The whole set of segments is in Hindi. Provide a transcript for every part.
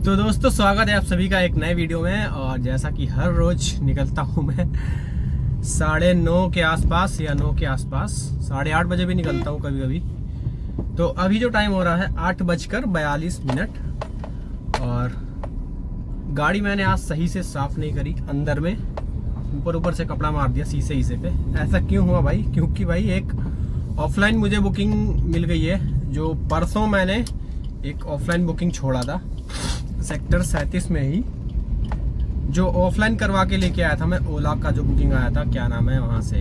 तो दोस्तों स्वागत है आप सभी का एक नए वीडियो में। और जैसा कि हर रोज निकलता हूँ मैं 9:30 के आसपास या 9 के आसपास, 8:30 बजे भी निकलता हूँ कभी कभी। तो अभी जो टाइम हो रहा है 8:42। और गाड़ी मैंने आज सही से साफ नहीं करी, अंदर में ऊपर से कपड़ा मार दिया शीशे पे। ऐसा क्यों हुआ भाई? क्योंकि भाई एक ऑफलाइन मुझे बुकिंग मिल गई है। जो परसों मैंने एक ऑफलाइन बुकिंग छोड़ा था सेक्टर 37 में ही, जो ऑफलाइन करवा के लेके आया था मैं। ओला का जो बुकिंग आया था, क्या नाम है वहां से,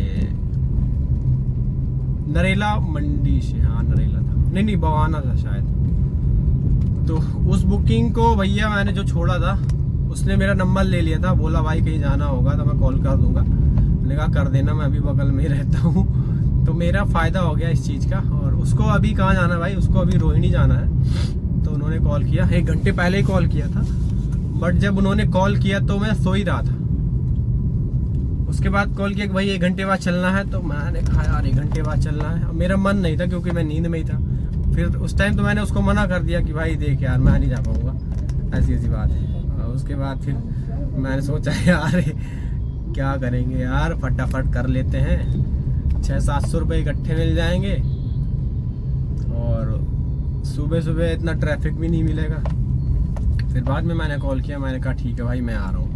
नरेला मंडी से, हाँ नरेला था, नहीं बवाना था शायद। तो उस बुकिंग को भैया मैंने जो छोड़ा था उसने मेरा नंबर ले लिया था, बोला भाई कहीं जाना होगा तो मैं कॉल कर दूंगा। मैंने कहा कर देना, मैं अभी बगल में ही रहता हूँ। तो मेरा फायदा हो गया इस चीज़ का। और उसको अभी कहाँ जाना है भाई? उसको अभी रोहिणी जाना है। तो उन्होंने कॉल किया, 1 घंटे पहले ही कॉल किया था, बट जब उन्होंने कॉल किया तो मैं सो ही रहा था। उसके बाद कॉल किया कि भाई 1 घंटे बाद चलना है। तो मैंने कहा यार 1 घंटे बाद चलना है, और मेरा मन नहीं था क्योंकि मैं नींद में ही था। फिर उस टाइम तो मैंने उसको मना कर दिया कि भाई देख यार मैं नहीं जा पाऊंगा, ऐसी बात है। और उसके बाद फिर मैंने सोचा यार क्या करेंगे यार, फटाफट कर लेते हैं, 600-700 रुपये इकट्ठे मिल जाएंगे और सुबह सुबह इतना ट्रैफिक भी नहीं मिलेगा। फिर बाद में मैंने कॉल किया, मैंने कहा ठीक है भाई मैं आ रहा हूँ,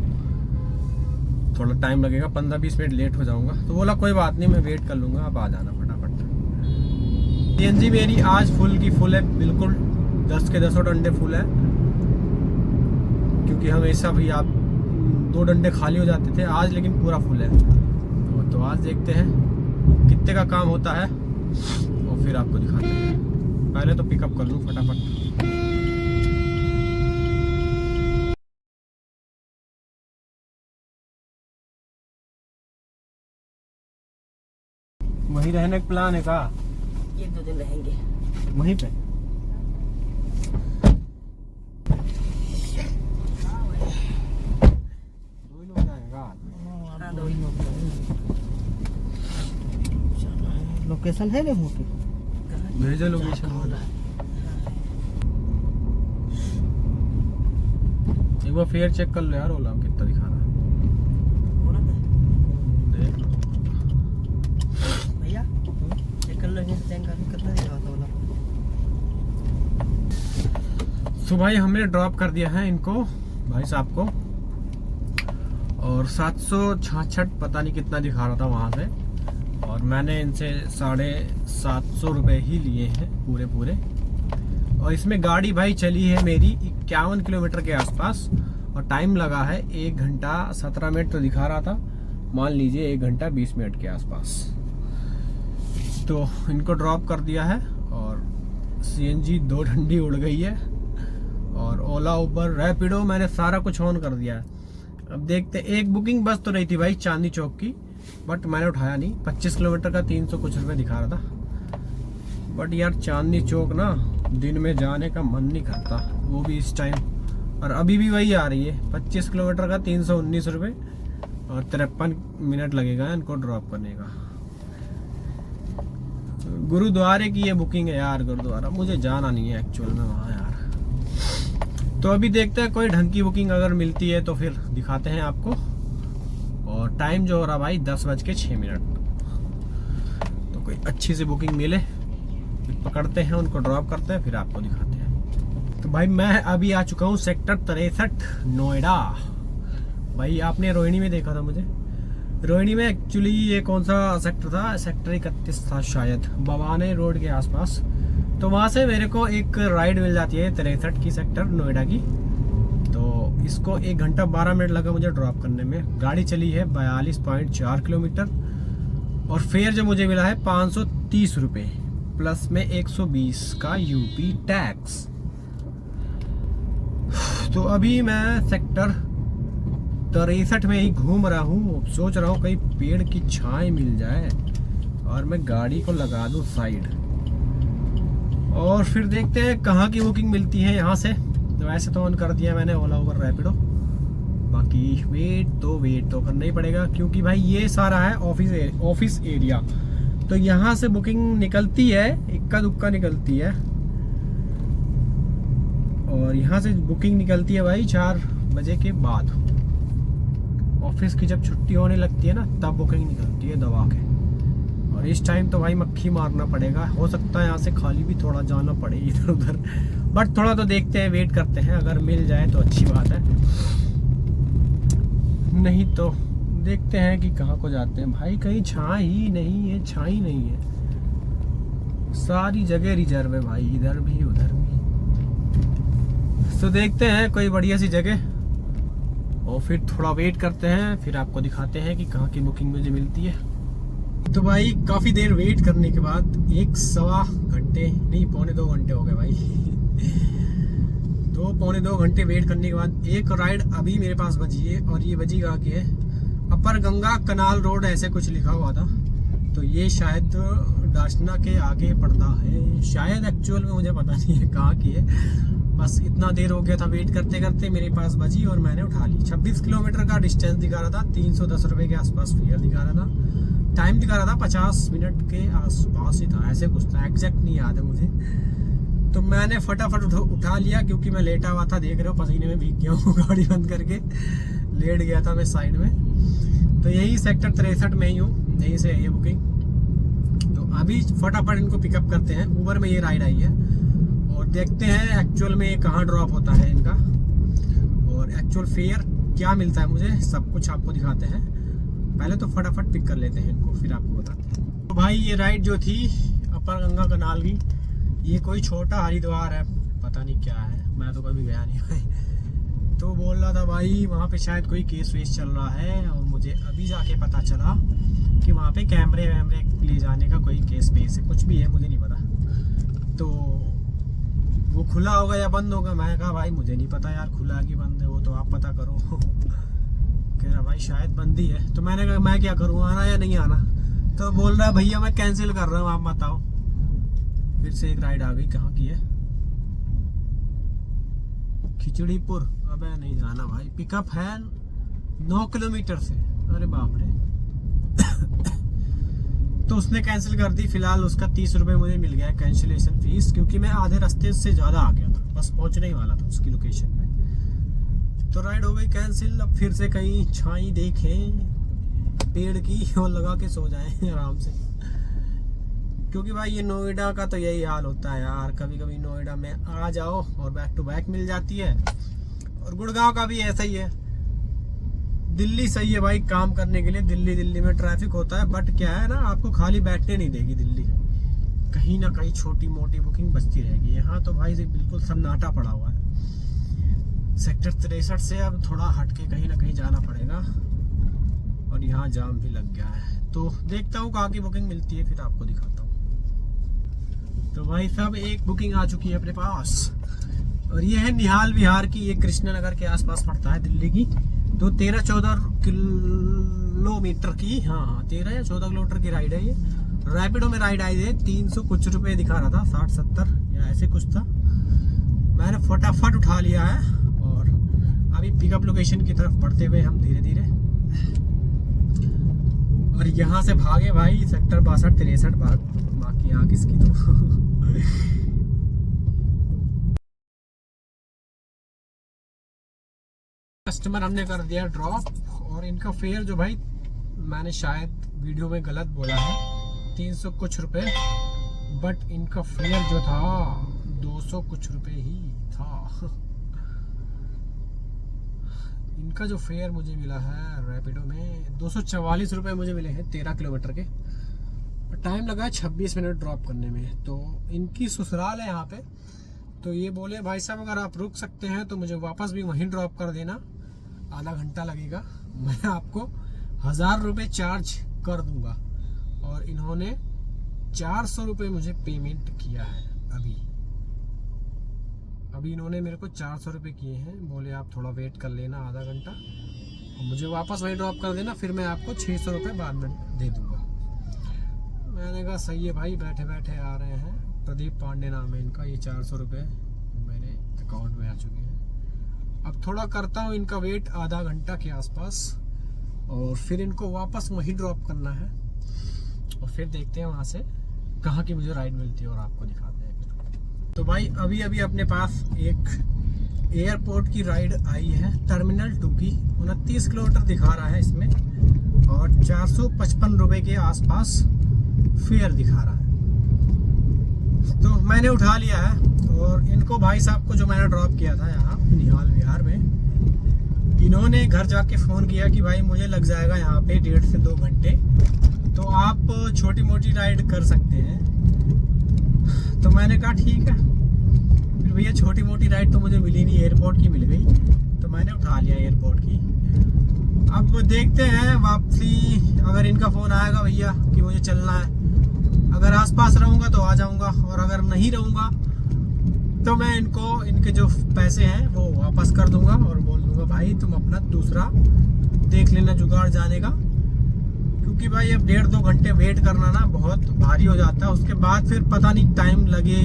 थोड़ा टाइम लगेगा, 15-20 मिनट लेट हो जाऊंगा। तो बोला कोई बात नहीं, मैं वेट कर लूँगा, आप आ जाना फटाफट। सीएनजी मेरी आज फुल की फुल है, बिल्कुल 10 के 10 डंडे फुल है। क्योंकि हमेशा भी आप 2 डंडे खाली हो जाते थे, आज लेकिन पूरा फुल है। तो आज देखते हैं कितने का काम होता है और फिर आपको दिखाते हैं। पहले तो पिकअप कर लूँ फटाफट। वहीं रहने का प्लान है का? 1-2 दिन रहेंगे वहीं पे। दो ही लोग जाएगा। हाँ 2 ही लोग। लोकेशन है ना पे? भेजो लोकेशन। एक बार फेयर चेक कर लो यार, ओला कितना दिखा रहा है, देख लो भैया। चेक कर लो कितना दिखा था ओला। तो भाई हमने ड्रॉप कर दिया है इनको, भाई साहब को, और 766 पता नहीं कितना दिखा रहा था वहां से। और मैंने इनसे 750 रुपये ही लिए हैं पूरे। और इसमें गाड़ी भाई चली है मेरी 51 किलोमीटर के आसपास, और टाइम लगा है 1 घंटा 17 मिनट तो दिखा रहा था, मान लीजिए 1 घंटा 20 मिनट के आसपास। तो इनको ड्रॉप कर दिया है और सीएनजी 2 डंडी उड़ गई है, और ओला उबर रैपिडो मैंने सारा कुछ ऑन कर दिया है। अब देखते, एक बुकिंग बस तो नहीं थी भाई चांदनी चौक की, बट मैंने उठाया नहीं। 25 किलोमीटर का 300 कुछ रुपये दिखा रहा था। बट यार चांदनी चौक ना दिन में जाने का मन नहीं करता, वो भी इस टाइम। और अभी भी वही आ रही है, 25 किलोमीटर का 319 रुपये, और 53 मिनट लगेगा इनको ड्रॉप करने का। गुरुद्वारे की ये बुकिंग है यार, गुरुद्वारा मुझे जाना नहीं है एक्चुअल में वहाँ यार। तो अभी देखते हैं कोई ढंग की बुकिंग अगर मिलती है तो फिर दिखाते हैं आपको। और टाइम जो हो रहा भाई 10:06। तो कोई अच्छी सी बुकिंग मिले पकड़ते हैं, उनको ड्रॉप करते हैं, फिर आपको दिखाते हैं। तो भाई मैं अभी आ चुका हूँ सेक्टर 63 नोएडा। भाई आपने रोहिणी में देखा था मुझे, रोहिणी में एक्चुअली ये कौन सा सेक्टर था? सेक्टर 31 था शायद, बवाने रोड के आसपास। तो वहाँ से मेरे को एक राइड मिल जाती है 63 की, सेक्टर नोएडा की। तो इसको 1 घंटा 12 मिनट लगा मुझे ड्रॉप करने में। गाड़ी चली है 42.4 किलोमीटर, और फेयर जो मुझे मिला है 530 रुपये, प्लस में 120 का यूपी टैक्स। तो अभी मैं सेक्टर 63 में ही घूम रहा हूँ, सोच रहा हूँ कहीं पेड़ की छाएं मिल जाए और मैं गाड़ी को लगा दूँ साइड, और फिर देखते हैं कहाँ की बुकिंग मिलती है यहाँ से। तो वैसे तो ऑन कर दिया मैंने ओला उबर रैपिडो, बाकी वेट तो करना ही पड़ेगा, क्योंकि भाई ये सारा है ऑफिस एरिया। तो यहाँ से बुकिंग निकलती है, इक्का दुक्का निकलती है। और यहाँ से बुकिंग निकलती है भाई 4 बजे के बाद। ऑफिस की जब छुट्टी होने लगती है ना तब बुकिंग निकलती है दबा के। और इस टाइम तो भाई मक्खी मारना पड़ेगा। हो सकता है यहाँ से खाली भी थोड़ा जाना पड़े इधर उधर, बट थोड़ा तो देखते हैं, वेट करते हैं। अगर मिल जाए तो अच्छी बात है, नहीं तो देखते हैं कि कहाँ को जाते हैं। भाई कहीं छाँ ही नहीं है, छाँ ही नहीं है, सारी जगह रिजर्व है भाई, इधर भी उधर भी। तो देखते हैं कोई बढ़िया सी जगह और फिर थोड़ा वेट करते हैं, फिर आपको दिखाते हैं कि कहाँ की बुकिंग मुझे मिलती है। तो भाई काफ़ी देर वेट करने के बाद 1-1.25 घंटे नहीं, 2.25 घंटे हो गए भाई। 2-2.25 घंटे वेट करने के बाद एक राइड अभी मेरे पास बची है। और ये बजी कहाँ की है? अपर गंगा कनाल रोड ऐसे कुछ लिखा हुआ था। तो ये शायद डाशना के आगे पड़ता है, शायद एक्चुअल में मुझे पता नहीं है कहाँ की है। बस इतना देर हो गया था वेट करते करते, मेरे पास बजी और मैंने उठा ली। 26 किलोमीटर का डिस्टेंस दिखा रहा था, 310 रुपये के आसपास फेयर दिखा रहा था, टाइम दिखा रहा था 50 मिनट के आसपास ही था, ऐसे कुछ था, एग्जैक्ट नहीं याद है मुझे। तो मैंने फटाफट उठा लिया क्योंकि मैं लेटा हुआ था, देख रहे हो पसीने में भीग गया हूँ। गाड़ी बंद करके लेट गया था मैं साइड में। तो यही सेक्टर 63 में ही हूँ, यहीं से है ये बुकिंग। तो अभी फटाफट इनको पिकअप करते हैं। ऊबर में ये राइड आई है और देखते हैं एक्चुअल में कहाँ ड्रॉप होता है इनका और एक्चुअल फेयर क्या मिलता है मुझे, सब कुछ आपको दिखाते हैं। पहले तो फटाफट पिक कर लेते हैं इनको, फिर आपको बताते हैं। तो भाई ये राइड जो थी अपर गंगा कनाल की, ये कोई छोटा हरिद्वार है, पता नहीं क्या है, मैं तो कभी गया नहीं भाई। तो बोल रहा था भाई वहाँ पे शायद कोई केस वेस चल रहा है, और मुझे अभी जाके पता चला कि वहाँ पे कैमरे वैमरे ले जाने का कोई केस वेस है, कुछ भी है, मुझे नहीं पता। तो वो खुला होगा या बंद होगा, मैं कहा भाई मुझे नहीं पता यार खुला है कि बंद है, वो तो आप पता करो। कह रहा भाई शायद बंद ही है। तो मैंने कहा मैं क्या करूँ, आना या नहीं आना? तो बोल रहा भैया मैं कैंसिल कर रहा हूँ, आप बताओ। फिर से एक राइड आ गई, कहाँ की है? खिचड़ीपुर। अबे नहीं जाना भाई, पिकअप है 9 किलोमीटर से, अरे बाप रे। तो उसने कैंसिल कर दी। फिलहाल उसका 30 रुपये मुझे मिल गया है कैंसिलेशन फीस, क्योंकि मैं आधे रास्ते से ज़्यादा आ गया था, बस पहुंचने ही वाला था उसकी लोकेशन पे। तो राइड हो गई कैंसिल। अब फिर से कहीं छाई देखें पेड़ की और लगा के सो जाएं आराम से, क्योंकि भाई ये नोएडा का तो यही हाल होता है यार। कभी कभी नोएडा में आ जाओ और बैक टू बैक मिल जाती है, और गुड़गांव का भी ऐसा ही है। दिल्ली सही है भाई काम करने के लिए, दिल्ली में ट्रैफिक होता है, बट क्या है ना, आपको खाली बैठने नहीं देगी दिल्ली, कहीं ना कहीं छोटी मोटी बुकिंग बचती रहेगी। यहाँ तो भाई बिल्कुल सन्नाटा पड़ा हुआ है। सेक्टर 63 से अब थोड़ा हटके कहीं ना कहीं जाना पड़ेगा, और यहाँ जाम भी लग गया है। तो देखता हूँ कहाँ की बुकिंग मिलती है, फिर आपको दिखाता हूँ। तो भाई साहब एक बुकिंग आ चुकी है अपने पास, और ये है निहाल विहार की, ये कृष्णनगर के आसपास पड़ता है दिल्ली की। तो 13-14 किलोमीटर की, हाँ 13 या 14 किलोमीटर की राइड है ये। रैपिडो में राइड आई है, 300 कुछ रुपए दिखा रहा था, 60-70 या ऐसे कुछ था। मैंने फटाफट उठा लिया है और अभी पिकअप लोकेशन की तरफ बढ़ते हुए हम धीरे धीरे, और यहाँ से भागे भाई सेक्टर 62-63 भाग, बाकी यहाँ किसकी तो। कस्टमर हमने कर दिया ड्रॉप, और इनका फेयर जो भाई मैंने शायद वीडियो में गलत बोला है, 300 कुछ रुपए, बट इनका फेयर जो था 200 कुछ रुपए ही था। इनका जो फेयर मुझे मिला है रैपिडो में 244 रुपए मुझे मिले हैं 13 किलोमीटर के। टाइम लगा है 26 मिनट ड्रॉप करने में। तो इनकी ससुराल है यहाँ पे, तो ये बोले भाई साहब अगर आप रुक सकते हैं तो मुझे वापस भी वहीं ड्रॉप कर देना, आधा घंटा लगेगा, मैं आपको 1000 रुपये चार्ज कर दूंगा। और इन्होंने 400 रुपये मुझे पेमेंट किया है अभी इन्होंने मेरे को 400 रुपये किए हैं। बोले आप थोड़ा वेट कर लेना आधा घंटा और मुझे वापस वहीं ड्रॉप कर देना, फिर मैं आपको 600 रुपये बाद में दे दूंगा। मैंने कहा सही है भाई, बैठे बैठे आ रहे हैं। प्रदीप पांडे नाम है इनका। ये 400 रुपये मेरे अकाउंट में आ चुके हैं। अब थोड़ा करता हूँ इनका वेट आधा घंटा के आसपास, और फिर इनको वापस वहीं ड्रॉप करना है, और फिर देखते हैं वहाँ से कहाँ की मुझे राइड मिलती है और आपको दिखाते हैं। तो भाई अभी अपने पास एक एयरपोर्ट की राइड आई है टर्मिनल 2 की। 29 किलोमीटर दिखा रहा है इसमें और 455 रुपए के आसपास फेयर दिखा रहा है। तो मैंने उठा लिया है और इनको भाई साहब को जो मैंने ड्रॉप किया था यहाँ निहाल विहार में, इन्होंने घर जाके फ़ोन किया कि भाई मुझे लग जाएगा यहाँ पे 1.5 से 2 घंटे, तो आप छोटी मोटी राइड कर सकते हैं। तो मैंने कहा ठीक है। फिर भैया छोटी मोटी राइड तो मुझे मिली नहीं, एयरपोर्ट की मिल गई, तो मैंने उठा लिया एयरपोर्ट की। अब देखते हैं वापसी, अगर इनका फ़ोन आएगा भैया कि मुझे चलना है, अगर आसपास रहूँगा तो आ जाऊँगा, और अगर नहीं रहूँगा तो मैं इनको इनके जो पैसे हैं वो वापस कर दूँगा और बोल दूँगा भाई तुम अपना दूसरा देख लेना जुगाड़ जाने का। क्योंकि भाई अब 1.5-2 घंटे वेट करना ना बहुत भारी हो जाता है। उसके बाद फिर पता नहीं टाइम लगे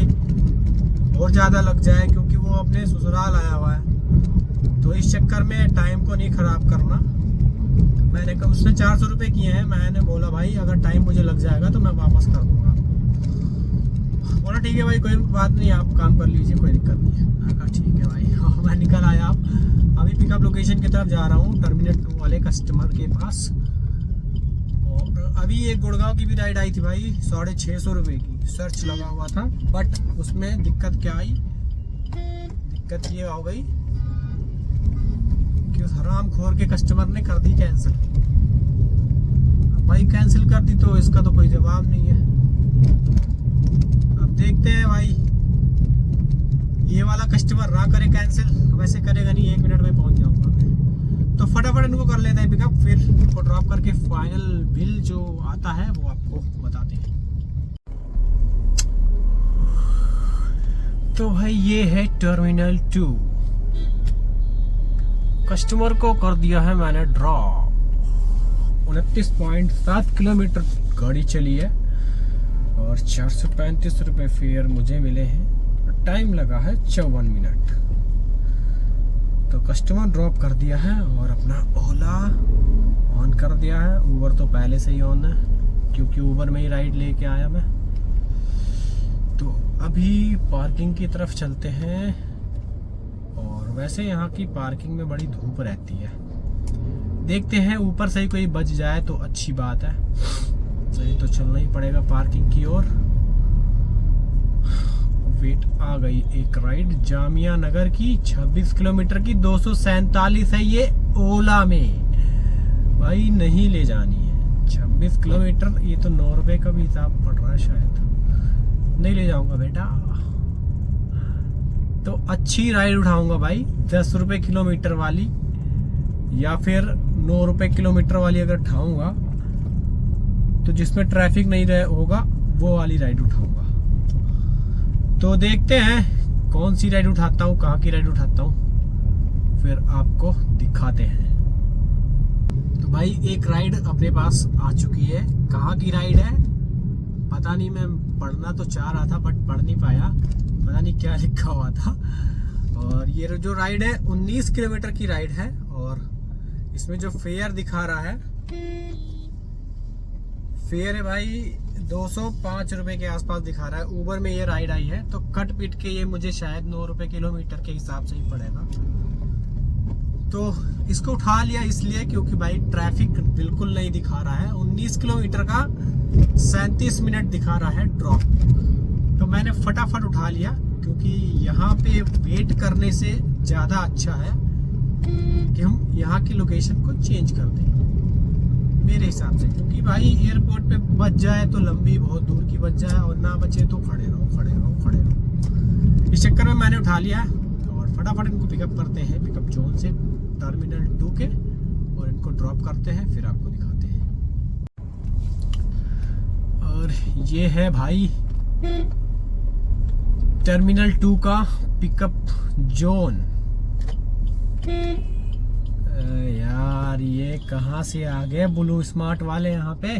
और ज़्यादा लग जाए, क्योंकि वो अपने ससुराल आया हुआ है। तो इस चक्कर में टाइम को नहीं ख़राब करना। मैंने कहा उसने 400 रुपये किए हैं, मैंने बोला भाई अगर टाइम मुझे लग जाएगा तो मैं वापस कर दूँगा। बोला ठीक है भाई कोई बात नहीं, आप काम कर लीजिए, कोई दिक्कत नहीं है। मैं कहा ठीक है भाई। मैं निकल आया। अभी पिकअप लोकेशन की तरफ जा रहा हूँ, टर्मिनल 2 वाले कस्टमर के पास। और अभी एक गुड़गांव की भी राइड आई थी भाई, 650 रुपये की, सर्च लगा हुआ था। बट उसमें दिक्कत क्या आई, दिक्कत ये हो गई कि उस हरामखोर के कस्टमर ने कर दी कैंसिल। अब भाई कैंसिल कर दी तो इसका तो कोई जवाब नहीं है। अब देखते हैं भाई, ये वाला कस्टमर ना करे कैंसिल, वैसे करेगा नहीं, 1 मिनट में पहुंच जाऊंगा मैं। तो फटाफट इनको कर लेते हैं पिकअप, फिर इनको ड्रॉप करके फाइनल बिल जो आता है वो आपको बताते हैं। तो भाई ये है टर्मिनल 2, कस्टमर को कर दिया है मैंने ड्रॉप। 29.7 किलोमीटर गाड़ी चली है और 435 रुपये फेयर मुझे मिले हैं। टाइम लगा है 54 मिनट। तो कस्टमर ड्रॉप कर दिया है और अपना ओला ऑन कर दिया है। ऊबर तो पहले से ही ऑन है, क्योंकि ऊबर में ही राइड लेके आया मैं। तो अभी पार्किंग की तरफ चलते हैं। और वैसे यहाँ की पार्किंग में बड़ी धूप रहती है, देखते हैं ऊपर से ही कोई बच जाए तो अच्छी बात है। नहीं तो चलना ही पड़ेगा पार्किंग की ओर। वेट आ गई एक राइड जामिया नगर की, 26 किलोमीटर की, 247 है ये ओला में। भाई नहीं ले जानी है 26 किलोमीटर, ये तो 9 रुपए का भी हिसाब पड़ रहा है शायद। नहीं ले जाऊंगा बेटा। तो अच्छी राइड उठाऊंगा भाई, 10 रुपए किलोमीटर वाली या फिर 9 रुपए किलोमीटर वाली अगर उठाऊंगा तो जिसमें ट्रैफिक नहीं रहे होगा वो वाली राइड उठाऊंगा। तो देखते हैं कौन सी राइड उठाता हूँ, कहाँ की राइड उठाता हूँ, फिर आपको दिखाते हैं। तो भाई एक राइड अपने पास आ चुकी है। कहाँ की राइड है पता नहीं, मैं पढ़ना तो चाह रहा था बट पढ़ नहीं पाया, पता नहीं क्या लिखा हुआ था। और ये जो राइड है 19 किलोमीटर की राइड है और इसमें जो फेयर दिखा रहा है, फेयर है भाई 205 रुपए के आसपास दिखा रहा है। ऊबर में ये राइड आई है तो कट पीट के ये मुझे शायद 9 रुपए किलोमीटर के हिसाब से ही पड़ेगा। तो इसको उठा लिया इसलिए क्योंकि भाई ट्रैफिक बिल्कुल नहीं दिखा रहा है। 19 किलोमीटर का 37 मिनट दिखा रहा है ड्रॉप। तो मैंने फटाफट उठा लिया क्योंकि यहाँ पे वेट करने से ज़्यादा अच्छा है कि हम यहाँ की लोकेशन को चेंज कर दें मेरे हिसाब से। क्योंकि भाई एयरपोर्ट पे बच जाए तो लंबी बहुत दूर की बच जाए और ना बचे तो खड़े रहो। इस चक्कर में मैंने उठा लिया और फटाफट इनको पिकअप करते हैं पिकअप जोन से टर्मिनल 2 के, और इनको ड्रॉप करते हैं फिर आपको दिखाते हैं। और ये है भाई टर्मिनल 2 का पिकअप जोन। यार ये कहाँ से आ गए ब्लू स्मार्ट वाले यहाँ पे।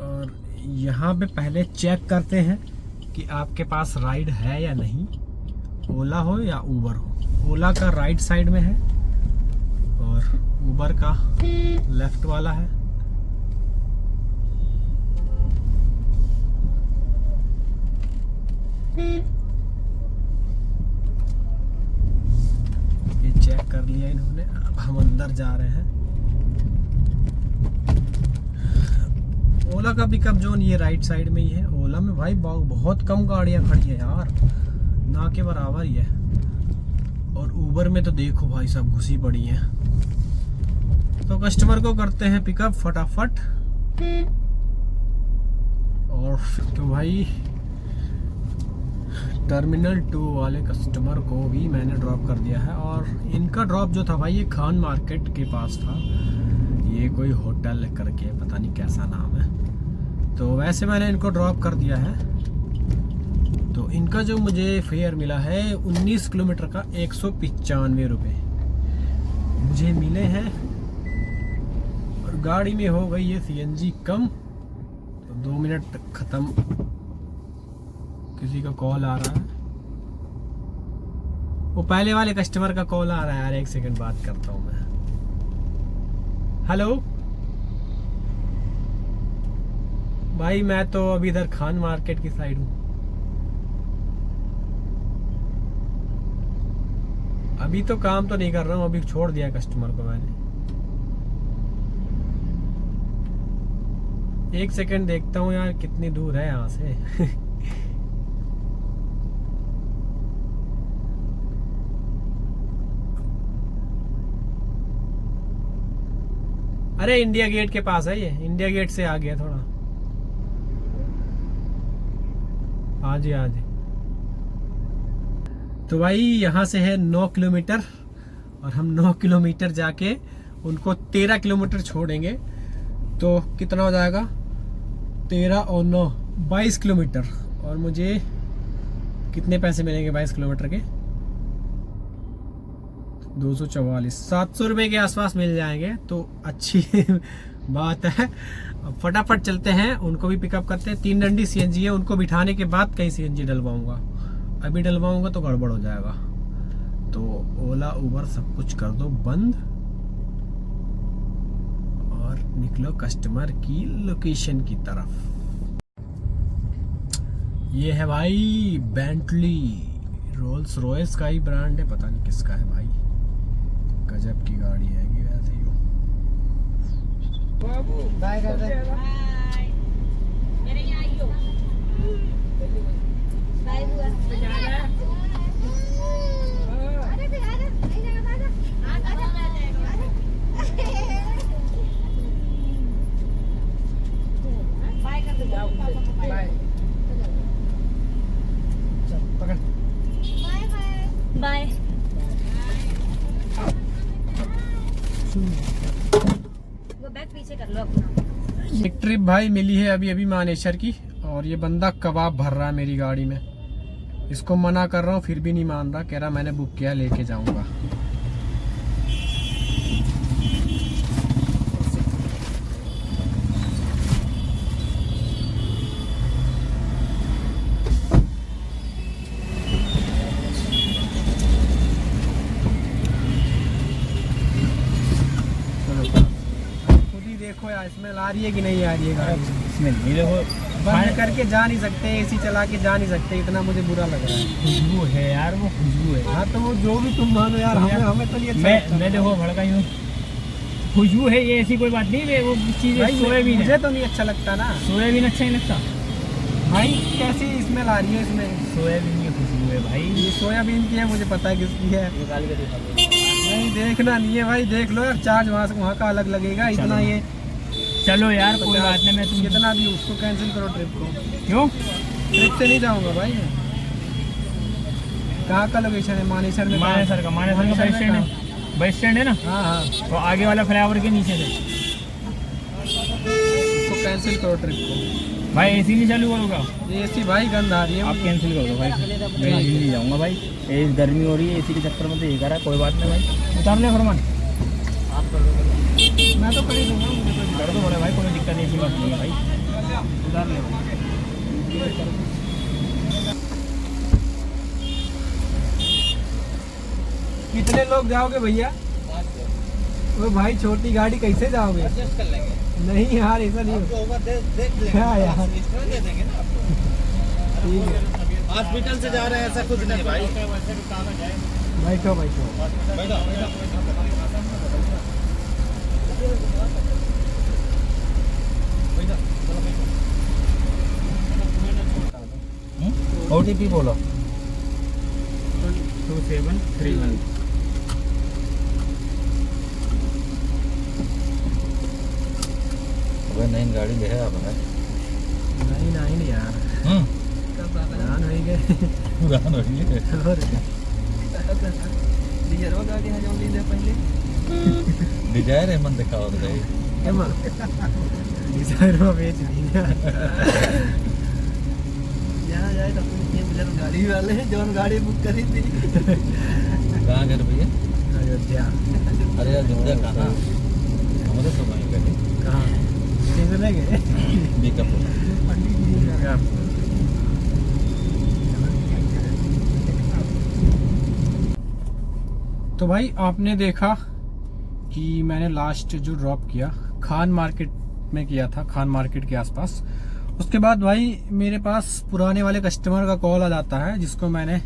और यहाँ पे पहले चेक करते हैं कि आपके पास राइड है या नहीं, ओला हो या उबर हो। ओला का राइट साइड में है और उबर का लेफ्ट वाला है। ये चेक कर लिया इन्होंने। अब हम अंदर जा रहे हैं। ओला का पिकअप जोन ये राइट साइड में ही है। ओला में भाई बहुत कम गाड़ियां खड़ी है यार, ना के बराबर ही है। और उबर में तो देखो भाई सब घुसी पड़ी हैं। तो कस्टमर को करते हैं पिकअप फटाफट। और तो भाई टर्मिनल 2 वाले कस्टमर को भी मैंने ड्रॉप कर दिया है। और इनका ड्रॉप जो था भाई ये खान मार्केट के पास था। ये कोई होटल करके पता नहीं कैसा नाम है। तो वैसे मैंने इनको ड्रॉप कर दिया है। तो इनका जो मुझे फेयर मिला है 19 किलोमीटर का 195 रुपये मुझे मिले हैं। और गाड़ी में हो गई है CNG कम। तो 2 मिनट ख़त्म। किसी का कॉल आ रहा है। वो पहले वाले कस्टमर का कॉल आ रहा है यार, 1 सेकंड बात करता हूँ मैं। हेलो भाई, मैं तो अभी इधर खान मार्केट की साइड हूँ। अभी तो काम तो नहीं कर रहा हूँ, अभी छोड़ दिया कस्टमर को मैंने। 1 सेकंड देखता हूँ यार कितनी दूर है यहाँ से। अरे इंडिया गेट के पास है ये। इंडिया गेट से आ गया थोड़ा। हाँ जी हाँ जी। तो भाई यहाँ से है 9 किलोमीटर और हम 9 किलोमीटर जाके उनको 13 किलोमीटर छोड़ेंगे। तो कितना हो जाएगा? 13 और 9 22 किलोमीटर। और मुझे कितने पैसे मिलेंगे 22 किलोमीटर के? 244 700 रुपये के आसपास मिल जाएंगे। तो अच्छी बात है। अब फटाफट चलते हैं, उनको भी पिकअप करते हैं। 3 डंडी CNG है, उनको बिठाने के बाद कहीं CNG डलवाऊंगा। अभी डलवाऊंगा तो गड़बड़ हो जाएगा। तो ओला उबर सब कुछ कर दो बंद और निकलो कस्टमर की लोकेशन की तरफ। ये है भाई बेंटली, रोल्स रॉयस का ही ब्रांड है, पता नहीं किसका है भाई। गजब की गाड़ी है ये। वैसे ही बाय कर दे। मेरे यहाँ आई हो। बाय बुआ। अरे फिर आ जा, नहीं जाएगा आ जा। बाय कर दो। बाय। चल पकड़। Bye bye. बाय। वो बैग पीछे कर लो अपना। एक ट्रिप भाई मिली है अभी अभी मानेसर की। और ये बंदा कबाब भर रहा है मेरी गाड़ी में। इसको मना कर रहा हूँ फिर भी नहीं मान रहा। कह रहा मैंने बुक किया, लेके जाऊंगा। खुद ही देखो यार स्मेल आ रही है कि नहीं आ रही है गाड़ी में। इसमें नहीं देखो, बंद करके जा नहीं सकते, AC चला के जा नहीं सकते। इतना मुझे बुरा लग रहा है। खुशबू है यार, वो खुशबू है। हाँ तो वो जो भी तुम मानो यार, हमें तो ये मैं देखो भड़का यूँ खुशबू है, ये ऐसी कोई बात नहीं है। वो चीज़ सोयाबीन मुझे है। तो नहीं अच्छा लगता ना सोयाबीन अच्छा नहीं लगता भाई। कैसी स्मेल आ रही है इसमें? सोयाबीन की खुशबू है भाई। ये सोयाबीन की है, मुझे पता है किसकी है। निकाल के दिखा दो। नहीं देखना नहीं है भाई, देख लो यार। चार्ज वहाँ का अलग लगेगा इतना। ये चलो यार कोई बात नहीं, मैं तुम कितना भी उसको कैंसिल करो ट्रिप को। क्यों? ट्रिप से नहीं जाऊंगा भाई मैं। कहाँ का लोकेशन है? मानेसर में। मानेसर का बस स्टैंड है। बस स्टैंड है ना, हाँ हाँ। तो आगे वाला फ्लाईओवर के नीचे से। उसको कैंसिल करो ट्रिप को भाई। AC नहीं चालू करोगा? ये AC भाई गंद आ रही है आप मुझे। कैंसिल कर दो भाई। मैं नहीं जाऊँगा भाई। ये गर्मी हो रही है, AC के चक्कर में तो ये करा। कोई बात नहीं भाई, उतार ले फरमान। आप कर दो। मैं तो कर ही दूंगा, मुझे कोई कर दो बोले भाई, कोई दिक्कत ऐसी बात नहीं है भाई। उतार ले भाई। कितने लोग जाओगे भैया? वो भाई छोटी गाड़ी कैसे जाओगे? एडजस्ट कर लेंगे। नहीं यार ऐसा नहीं आपको ओवर देख लेंगे। क्या यार? इसमें दे देंगे ना आपको। ठीक है हॉस्पिटल से जा रहे हैं ऐसा कुछ नहीं भाई। बैठो बैठो। OTP बोलो। 2731। नई गाड़ी ले है आपने? नहीं यार जान हो ही गए। पुरान हो गई है। और डीजलवा गाड़ी है जो ली पहले डिजायर है मन दिखाओ तो भाई। एमा डिजायर में बेच दी जहाँ जाए तो अपनी मिलर गाड़ी वाले हैं जो गाड़ी बुक करी थी। कहाँ घर भैया? अयोध्या। अरे यार अयोध्या कहाँ? हमारे तो वहीं गए। कहाँ ले गए? मेकअप तो भाई आपने देखा कि मैंने लास्ट जो ड्रॉप किया खान मार्केट में किया था, खान मार्केट के आसपास। उसके बाद भाई मेरे पास पुराने वाले कस्टमर का कॉल आ जाता है जिसको मैंने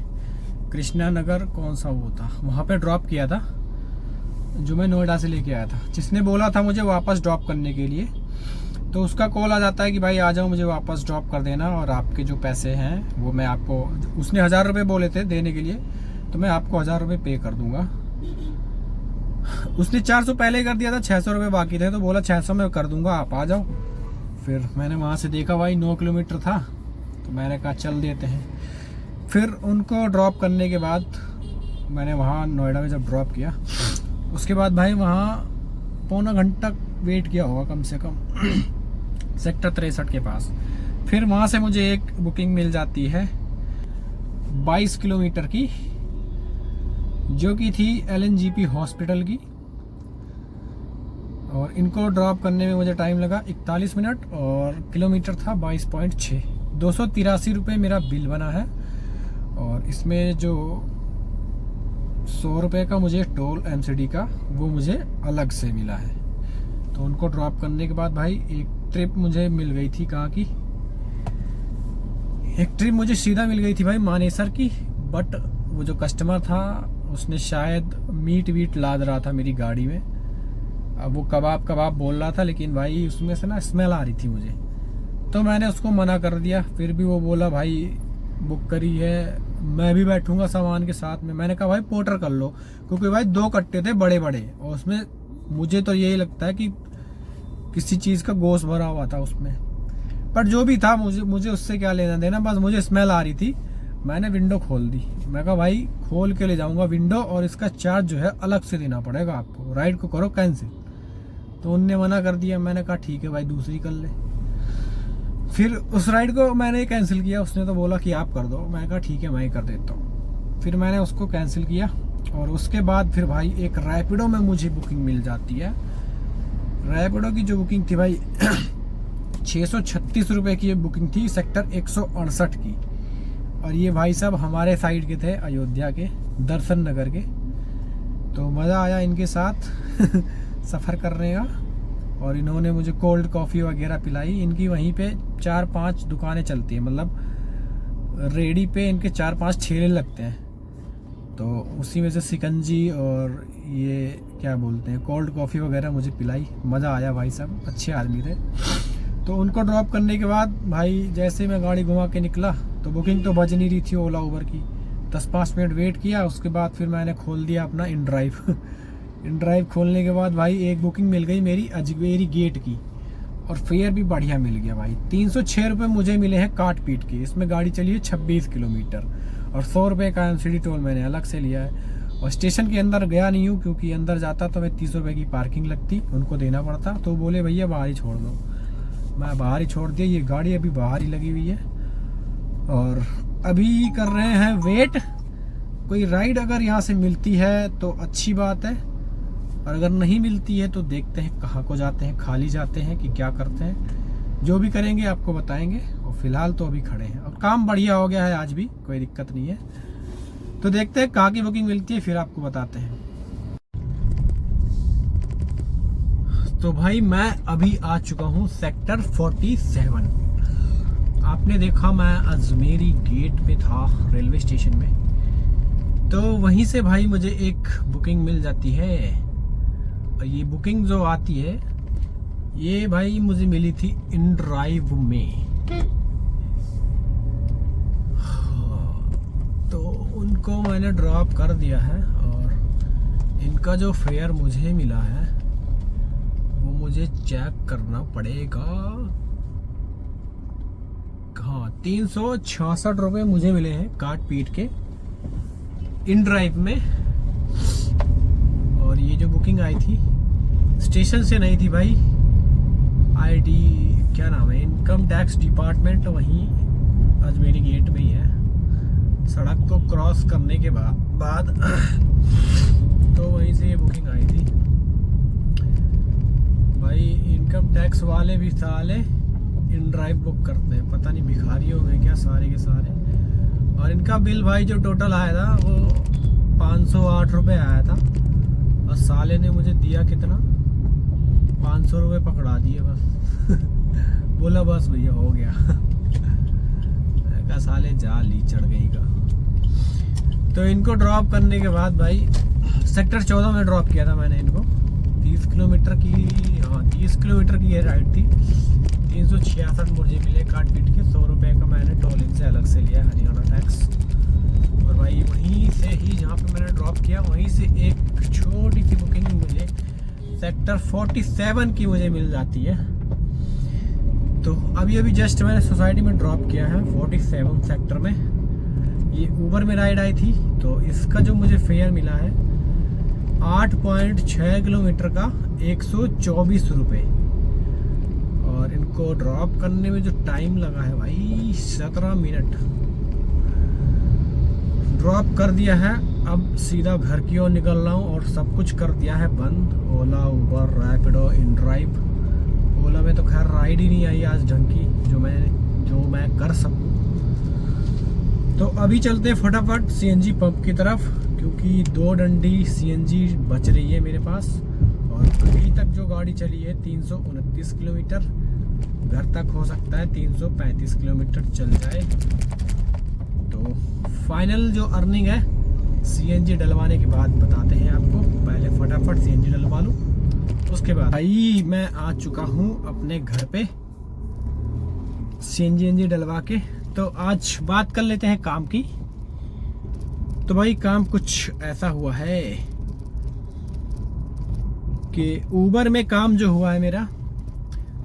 कृष्णा नगर कौन सा वो था वहाँ पे ड्रॉप किया था, जो मैं नोएडा से लेके आया था, जिसने बोला था मुझे वापस ड्रॉप करने के लिए। तो उसका कॉल आ जाता है कि भाई आ जाओ मुझे वापस ड्रॉप कर देना और आपके जो पैसे हैं वो मैं आपको, उसने 1000 रुपये बोले थे देने के लिए, तो मैं आपको 1000 रुपये पे कर दूंगा। उसने 400 पहले कर दिया था, 600 रुपये बाकी थे, तो बोला 600 में कर दूंगा आप आ जाओ। फिर मैंने वहाँ से देखा भाई 9 किलोमीटर था, तो मैंने कहा चल देते हैं। फिर उनको ड्रॉप करने के बाद मैंने वहाँ नोएडा में जब ड्रॉप किया उसके बाद भाई वहाँ पौना घंटा वेट किया होगा कम से कम सेक्टर 63 के पास। फिर वहाँ से मुझे एक बुकिंग मिल जाती है 22 किलोमीटर की, जो कि थी LNGP हॉस्पिटल की। और इनको ड्रॉप करने में मुझे टाइम लगा 41 मिनट और किलोमीटर था 22.6। 283 रुपये मेरा बिल बना है और इसमें जो 100 रुपये का मुझे टोल MCD का वो मुझे अलग से मिला है। तो उनको ड्रॉप करने के बाद भाई एक ट्रिप मुझे मिल गई थी, कहाँ की, एक ट्रिप मुझे सीधा मिल गई थी भाई मानेसर की। बट वो जो कस्टमर था उसने शायद मीट वीट लाद रहा था मेरी गाड़ी में। अब वो कबाब बोल रहा था, लेकिन भाई उसमें से ना स्मेल आ रही थी मुझे, तो मैंने उसको मना कर दिया। फिर भी वो बोला भाई बुक करी है, मैं भी बैठूंगा सामान के साथ में। मैंने कहा भाई पोर्टर कर लो, क्योंकि भाई 2 कट्टे थे बड़े बड़े और उसमें मुझे तो यही लगता है कि किसी चीज़ का गोश्त भरा हुआ था उसमें। पर जो भी था मुझे उससे क्या लेना देना, बस मुझे स्मेल आ रही थी। मैंने विंडो खोल दी, मैं कहा भाई खोल के ले जाऊंगा विंडो और इसका चार्ज जो है अलग से देना पड़ेगा आपको, राइड को करो कैंसिल। तो उनने मना कर दिया। मैंने कहा ठीक है भाई दूसरी कर ले। फिर उस राइड को मैंने कैंसिल किया, उसने तो बोला कि आप कर दो। मैंने कहा ठीक है मैं ही कर देता हूँ। फिर मैंने उसको कैंसिल किया और उसके बाद फिर भाई एक रैपिडो में मुझे बुकिंग मिल जाती है। रैपिडो की जो बुकिंग थी भाई 636 रुपये की ये बुकिंग थी, सेक्टर 168 की। और ये भाई साहब हमारे साइड के थे, अयोध्या के, दर्शन नगर के। तो मज़ा आया इनके साथ सफ़र करने का। और इन्होंने मुझे कोल्ड कॉफ़ी वगैरह पिलाई। इनकी वहीं पे 4-5 दुकानें चलती हैं, मतलब रेडी पे इनके 4-5 ठेले लगते हैं। तो उसी में से सिकंजी और ये क्या बोलते हैं कोल्ड कॉफ़ी वगैरह मुझे पिलाई। मज़ा आया भाई साहब, अच्छे आदमी थे। तो उनको ड्रॉप करने के बाद भाई जैसे मैं गाड़ी घुमा के निकला तो बुकिंग तो बज नहीं रही थी ओला उबर की। 10-5 मिनट वेट किया, उसके बाद फिर मैंने खोल दिया अपना इन ड्राइव इन ड्राइव खोलने के बाद भाई एक बुकिंग मिल गई मेरी अजमेरी गेट की और फेयर भी बढ़िया मिल गया भाई। 306 रुपये मुझे मिले हैं काट पीट के। इसमें गाड़ी चली है 26 किलोमीटर और 100 रुपये का MCD टोल मैंने अलग से लिया है। और स्टेशन के अंदर गया नहीं हूँ, क्योंकि अंदर जाता तो मैं 30 रुपये की पार्किंग लगती, उनको देना पड़ता। तो बोले भैया बाहर ही छोड़ दो, मैं बाहर ही छोड़ दिया। ये गाड़ी अभी बाहर ही लगी हुई है और अभी कर रहे हैं वेट। कोई राइड अगर यहाँ से मिलती है तो अच्छी बात है, और अगर नहीं मिलती है तो देखते हैं कहाँ को जाते हैं, खाली जाते हैं कि क्या करते हैं। जो भी करेंगे आपको बताएंगे। और फिलहाल तो अभी खड़े हैं और काम बढ़िया हो गया है, आज भी कोई दिक्कत नहीं है। तो देखते हैं कहाँ की बुकिंग मिलती है, फिर आपको बताते हैं। तो भाई मैं अभी आ चुका हूँ सेक्टर 47। आपने देखा मैं अजमेरी गेट पे था रेलवे स्टेशन में, तो वहीं से भाई मुझे एक बुकिंग मिल जाती है। और ये बुकिंग जो आती है ये भाई मुझे मिली थी इन ड्राइव में। तो उनको मैंने ड्रॉप कर दिया है और इनका जो फेयर मुझे मिला है वो मुझे चेक करना पड़ेगा। हाँ 366 रुपये मुझे मिले हैं काट पीट के इन ड्राइव में। और ये जो बुकिंग आई थी स्टेशन से नहीं थी भाई, आईडी क्या नाम है, इनकम टैक्स डिपार्टमेंट वहीं अजमेरी गेट में ही है। सड़क को क्रॉस करने के बाद तो वहीं से ये बुकिंग आई थी भाई। इनकम टैक्स वाले भी साले इन ड्राइव बुक करते हैं, पता नहीं भिखारी हो गए क्या सारे के सारे। और इनका बिल भाई जो टोटल आया था वो 508 रुपये आया था और साले ने मुझे दिया कितना, 500 रुपये पकड़ा दिए बस। बोला बस भैया हो गया। का साले जा ली चढ़ गई का। तो इनको ड्रॉप करने के बाद भाई सेक्टर 14 में ड्रॉप किया था मैंने इनको। 30 किलोमीटर की, हाँ 30 किलोमीटर की ये राइड थी। 366 मुझे मिले काट पीट के। 100 रुपये का मैंने टोलिंग से अलग से लिया, हरियाणा टैक्स। और भाई वहीं से ही जहाँ पे मैंने ड्रॉप किया वहीं से एक छोटी सी बुकिंग मुझे सेक्टर 47 की मुझे मिल जाती है। तो अभी जस्ट मैंने सोसाइटी में ड्रॉप किया है 47 सेक्टर में। ये ऊबर में राइड आई थी, तो इसका जो मुझे फेयर मिला है 8.6 किलोमीटर का 124 रुपये। और इनको ड्रॉप करने में जो टाइम लगा है भाई 17 मिनट। ड्रॉप कर दिया है, अब सीधा घर की ओर निकल रहा हूँ और सब कुछ कर दिया है बंद। ओला, उबर, रैपिडो, इन ड्राइव। ओला में तो खैर राइड ही नहीं आई आज ढंग की जो मैं कर सकूँ। तो अभी चलते हैं फटाफट सीएनजी पंप की तरफ, क्योंकि 2 डंडी सीएनजी बच रही है मेरे पास। और अभी तक जो गाड़ी चली है 329 किलोमीटर, घर तक हो सकता है 335 किलोमीटर चल जाए। तो फाइनल जो अर्निंग है सीएनजी डलवाने के बाद बताते हैं आपको। पहले फटाफट सीएनजी डलवा लूँ, उसके बाद भाई मैं आ चुका हूँ अपने घर पे सीएनजी डलवा के। तो आज बात कर लेते हैं काम की। तो भाई काम कुछ ऐसा हुआ है कि ऊबर में काम जो हुआ है मेरा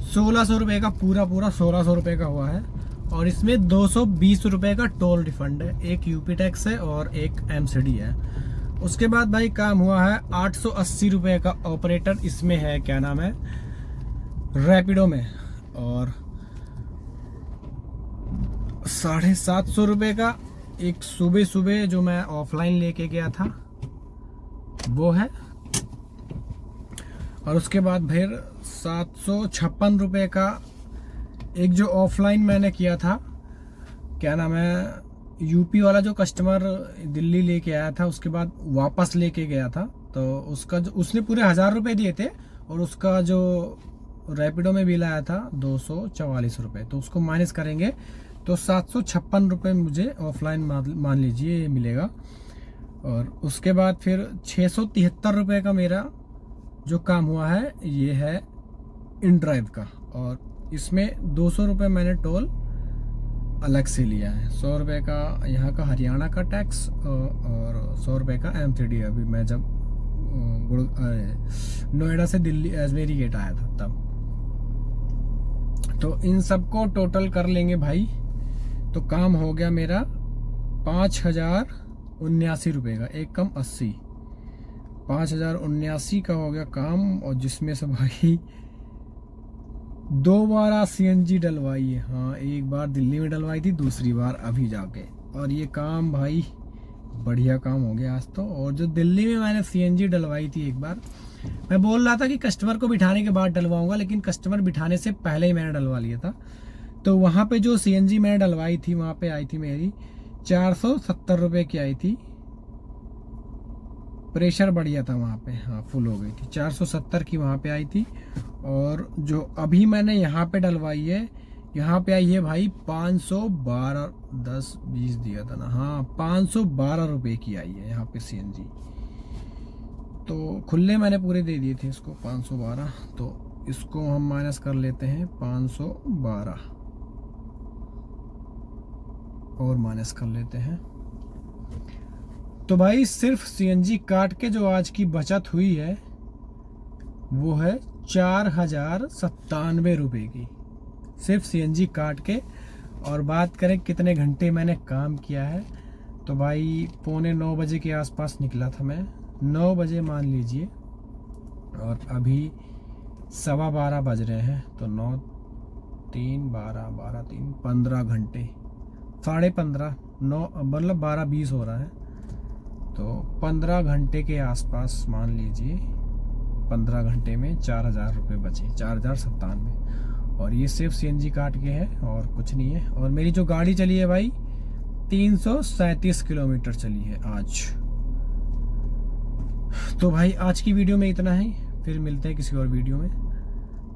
1600 रुपये का, पूरा 1600 रुपये का हुआ है। और इसमें 220 रुपये का टोल रिफंड है, एक यूपी टैक्स है और एक एमसीडी है। उसके बाद भाई काम हुआ है 880 रुपये का ऑपरेटर, इसमें है क्या नाम है रैपिडो में। और 750 रुपये का एक सुबह जो मैं ऑफलाइन लेके गया था वो है। और उसके बाद फिर 756 रुपये का एक जो ऑफलाइन मैंने किया था, क्या नाम है यूपी वाला जो कस्टमर दिल्ली लेके आया था, उसके बाद वापस लेके गया था। तो उसका जो उसने पूरे 1000 रुपये दिए थे और उसका जो रैपिडो में बिल आया था 244 रुपये, तो उसको माइनस करेंगे तो 756 रुपये मुझे ऑफलाइन मान लीजिए मिलेगा। और उसके बाद फिर 673 रुपये का मेरा जो काम हुआ है ये है इन ड्राइव का। और इसमें 200 रुपये मैंने टोल अलग से लिया है। 100 रुपये का यहाँ का हरियाणा का टैक्स और 100 रुपये का एमसीडी। अभी मैं जब नोएडा से दिल्ली अजमेरी गेट आया था तब। तो इन सबको टोटल कर लेंगे भाई, तो काम हो गया मेरा 5079 रुपये का, एक कम 80, 5079 का हो गया काम। और जिसमें से भाई 2 बार सीएनजी डलवाई है। हाँ, एक बार दिल्ली में डलवाई थी, दूसरी बार अभी जाके। और ये काम भाई बढ़िया काम हो गया आज तो। और जो दिल्ली में मैंने सीएनजी डलवाई थी एक बार, मैं बोल रहा था कि कस्टमर को बिठाने के बाद डलवाऊंगा, लेकिन कस्टमर बिठाने से पहले ही मैंने डलवा लिया था। तो वहाँ पे जो सीएनजी मैंने डलवाई थी वहाँ पे आई थी मेरी 470 रुपये की आई थी प्रेशर बढ़िया था वहाँ पे, हाँ फुल हो गई थी। 470 की वहाँ पे आई थी, और जो अभी मैंने यहाँ पे डलवाई है, यहाँ पे आई है भाई 512, 10-20 दिया था ना, हाँ 512 रुपये की आई है यहाँ पे CNG। तो खुले मैंने पूरे दे दिए थे इसको 512, तो इसको हम माइनस कर लेते हैं 512 और माइनस कर लेते हैं। तो भाई सिर्फ CNG काट के जो आज की बचत हुई है वो है 4097 रुपये की, सिर्फ CNG काट के। और बात करें कितने घंटे मैंने काम किया है, तो भाई 8:45 बजे के आसपास निकला था मैं, 9 बजे मान लीजिए, और अभी 12:15 बज रहे हैं, तो 9, 3, 12, 12, 3, 15 घंटे, 15.5, 9 मतलब 12-20 हो रहा है, तो 15 घंटे के आसपास मान लीजिए। 15 घंटे में 4000 रुपये बचे, 4097, और ये सिर्फ CNG काट के है और कुछ नहीं है। और मेरी जो गाड़ी चली है भाई 337 किलोमीटर चली है आज। तो भाई आज की वीडियो में इतना ही, फिर मिलते हैं किसी और वीडियो में,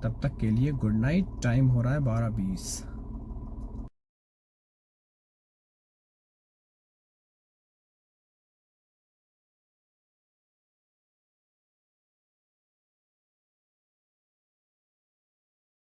तब तक के लिए गुड नाइट। टाइम हो रहा है 12:20।